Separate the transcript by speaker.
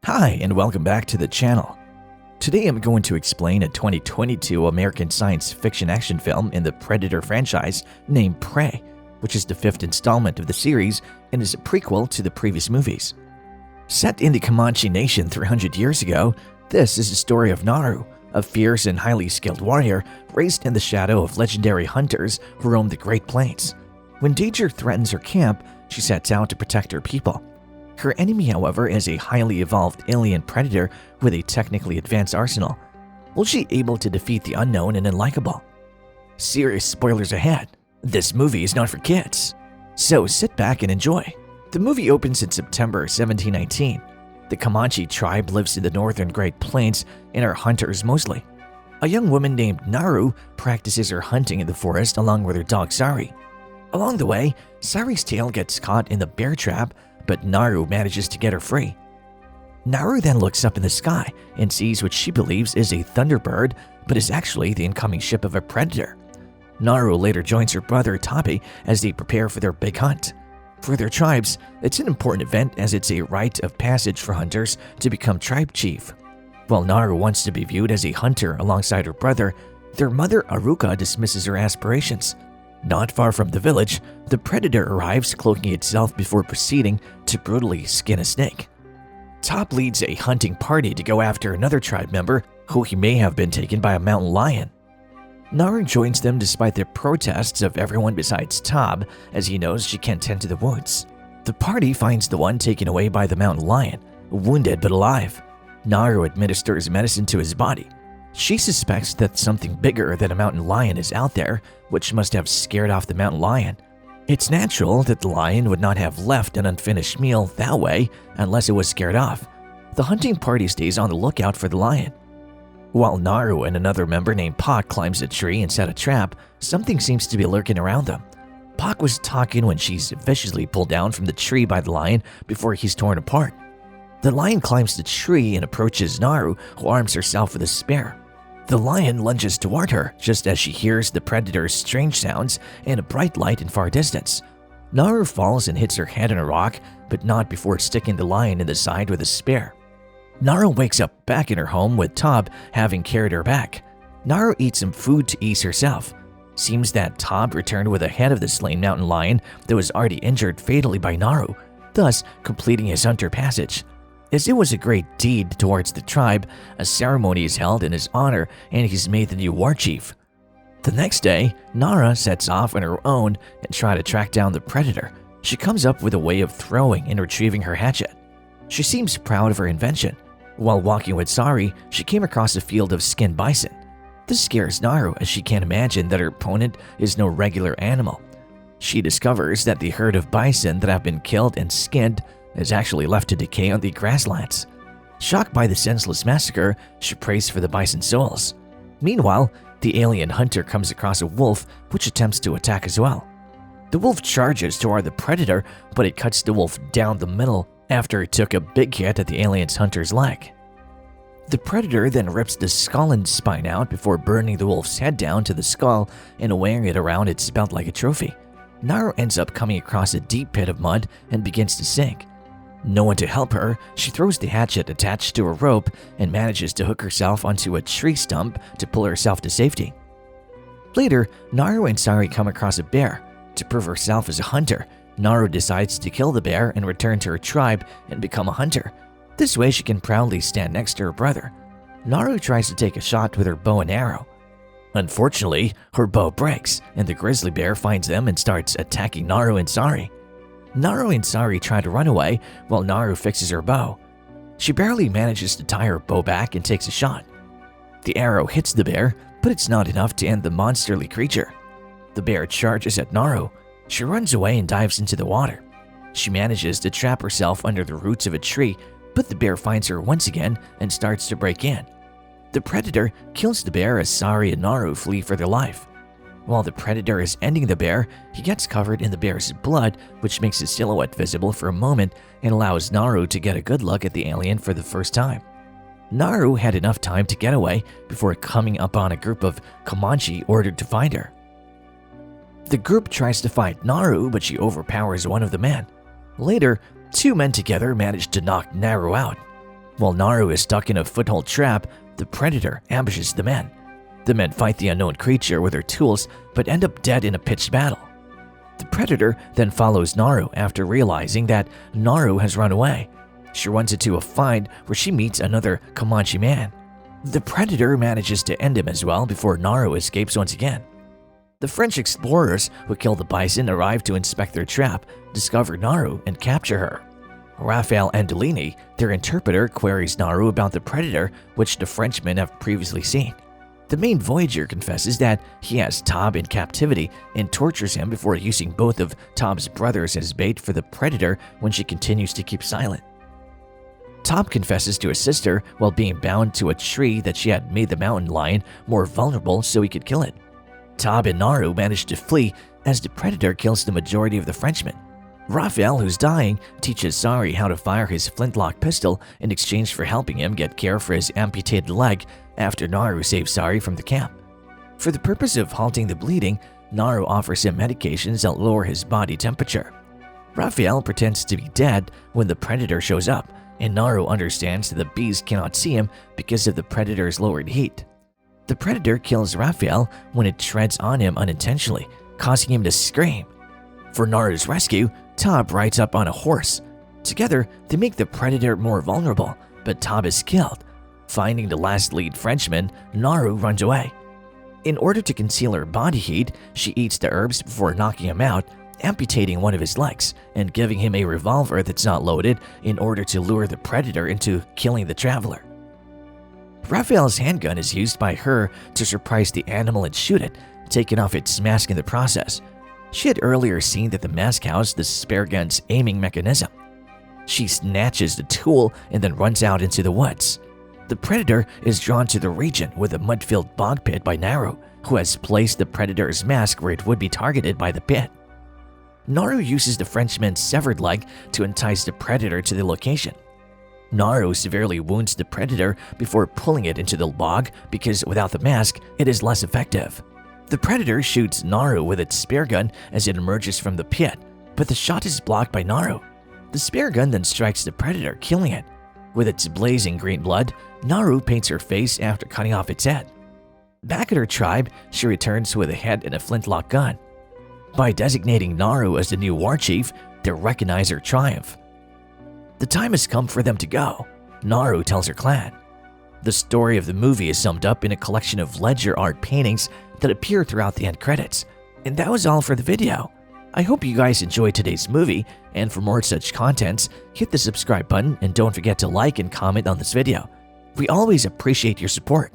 Speaker 1: Hi, and welcome back to the channel. Today I'm going to explain a 2022 American science fiction action film in the Predator franchise named Prey, which is the fifth installment of the series and is a prequel to the previous movies. Set in the Comanche Nation 300 years ago, this is the story of Naru, a fierce and highly skilled warrior raised in the shadow of legendary hunters who roam the Great Plains. When danger threatens her camp, she sets out to protect her people. Her enemy, however, is a highly evolved alien predator with a technically advanced arsenal. Will she be able to defeat the unknown and unlikable? Serious spoilers ahead. This movie is not for kids. So sit back and enjoy. The movie opens in September 1719. The Comanche tribe lives in the northern Great Plains and are hunters mostly. A young woman named Naru practices her hunting in the forest along with her dog Sari. Along the way, Sari's tail gets caught in the bear trap, but Naru manages to get her free. Naru then looks up in the sky and sees what she believes is a thunderbird, but is actually the incoming ship of a predator. Naru later joins her brother Tabi as they prepare for their big hunt. For their tribes, it's an important event as it's a rite of passage for hunters to become tribe chief. While Naru wants to be viewed as a hunter alongside her brother, their mother Aruka dismisses her aspirations. Not far from the village, the predator arrives, cloaking itself before proceeding to brutally skin a snake. Top leads a hunting party to go after another tribe member who he may have been taken by a mountain lion. Naru joins them despite the protests of everyone besides Tob, as he knows she can't tend to the wounds. The party finds the one taken away by the mountain lion, wounded but alive. Naru administers medicine to his body. She suspects that something bigger than a mountain lion is out there, which must have scared off the mountain lion. It's natural that the lion would not have left an unfinished meal that way unless it was scared off. The hunting party stays on the lookout for the lion. While Naru and another member named Pak climbs a tree and set a trap, something seems to be lurking around them. Pak was talking when she's viciously pulled down from the tree by the lion before he's torn apart. The lion climbs the tree and approaches Naru, who arms herself with a spear. The lion lunges toward her just as she hears the predator's strange sounds and a bright light in far distance. Naru falls and hits her head on a rock, but not before sticking the lion in the side with a spear. Naru wakes up back in her home with Tob having carried her back. Naru eats some food to ease herself. Seems that Tob returned with the head of the slain mountain lion that was already injured fatally by Naru, thus completing his hunter passage. As it was a great deed towards the tribe, a ceremony is held in his honor and he's made the new war chief. The next day, Nara sets off on her own and tries to track down the predator. She comes up with a way of throwing and retrieving her hatchet. She seems proud of her invention. While walking with Sari, she came across a field of skinned bison. This scares Naru as she can't imagine that her opponent is no regular animal. She discovers that the herd of bison that have been killed and skinned is actually left to decay on the grasslands. Shocked by the senseless massacre, she prays for the bison souls. Meanwhile, the alien hunter comes across a wolf which attempts to attack as well. The wolf charges toward the predator, but it cuts the wolf down the middle after it took a big hit at the alien's hunter's leg. The predator then rips the skull and spine out before burning the wolf's head down to the skull and wearing it around its belt like a trophy. Naru ends up coming across a deep pit of mud and begins to sink. No one to help her, she throws the hatchet attached to a rope and manages to hook herself onto a tree stump to pull herself to safety. Later, Naru and Sari come across a bear. To prove herself as a hunter, Naru decides to kill the bear and return to her tribe and become a hunter. This way she can proudly stand next to her brother. Naru tries to take a shot with her bow and arrow. Unfortunately, her bow breaks and the grizzly bear finds them and starts attacking Naru and Sari. Naru and Sari try to run away while Naru fixes her bow. She barely manages to tie her bow back and takes a shot. The arrow hits the bear, but it's not enough to end the monsterly creature. The bear charges at Naru. She runs away and dives into the water. She manages to trap herself under the roots of a tree, but the bear finds her once again and starts to break in. The predator kills the bear as Sari and Naru flee for their life. While the predator is ending the bear, he gets covered in the bear's blood, which makes his silhouette visible for a moment and allows Naru to get a good look at the alien for the first time. Naru had enough time to get away before coming upon a group of Comanche ordered to find her. The group tries to fight Naru, but she overpowers one of the men. Later, two men together manage to knock Naru out. While Naru is stuck in a foothold trap, the predator ambushes the men. The men fight the unknown creature with their tools but end up dead in a pitched battle. The predator then follows Naru after realizing that Naru has run away. She runs into a fight where she meets another Comanche man. The predator manages to end him as well before Naru escapes once again. The French explorers who killed the bison arrive to inspect their trap, discover Naru, and capture her. Raphael Andolini, their interpreter, queries Naru about the predator which the Frenchmen have previously seen. The main voyager confesses that he has Tob in captivity and tortures him before using both of Tob's brothers as bait for the predator when she continues to keep silent. Tob confesses to his sister while being bound to a tree that she had made the mountain lion more vulnerable so he could kill it. Tob and Naru manage to flee as the predator kills the majority of the Frenchmen. Raphael, who's dying, teaches Sari how to fire his flintlock pistol in exchange for helping him get care for his amputated leg after Naru saves Sari from the camp. For the purpose of halting the bleeding, Naru offers him medications that lower his body temperature. Raphael pretends to be dead when the predator shows up, and Naru understands that the beast cannot see him because of the predator's lowered heat. The predator kills Raphael when it treads on him unintentionally, causing him to scream. For Naru's rescue, Tob rides up on a horse. Together, they make the predator more vulnerable, but Tob is killed. Finding the last lead Frenchman, Naru runs away. In order to conceal her body heat, she eats the herbs before knocking him out, amputating one of his legs and giving him a revolver that's not loaded in order to lure the predator into killing the traveler. Raphael's handgun is used by her to surprise the animal and shoot it, taking off its mask in the process. She had earlier seen that the mask housed the spare gun's aiming mechanism. She snatches the tool and then runs out into the woods. The predator is drawn to the region with a mud-filled bog pit by Naru, who has placed the predator's mask where it would be targeted by the pit. Naru uses the Frenchman's severed leg to entice the predator to the location. Naru severely wounds the predator before pulling it into the bog because without the mask, it is less effective. The predator shoots Naru with its spear gun as it emerges from the pit, but the shot is blocked by Naru. The spear gun then strikes the predator, killing it. With its blazing green blood, Naru paints her face after cutting off its head. Back at her tribe, she returns with a head and a flintlock gun. By designating Naru as the new war chief, they recognize her triumph. The time has come for them to go, Naru tells her clan. The story of the movie is summed up in a collection of ledger art paintings that appear throughout the end credits. And that was all for the video. I hope you guys enjoyed today's movie, and for more such contents, hit the subscribe button and don't forget to like and comment on this video. We always appreciate your support.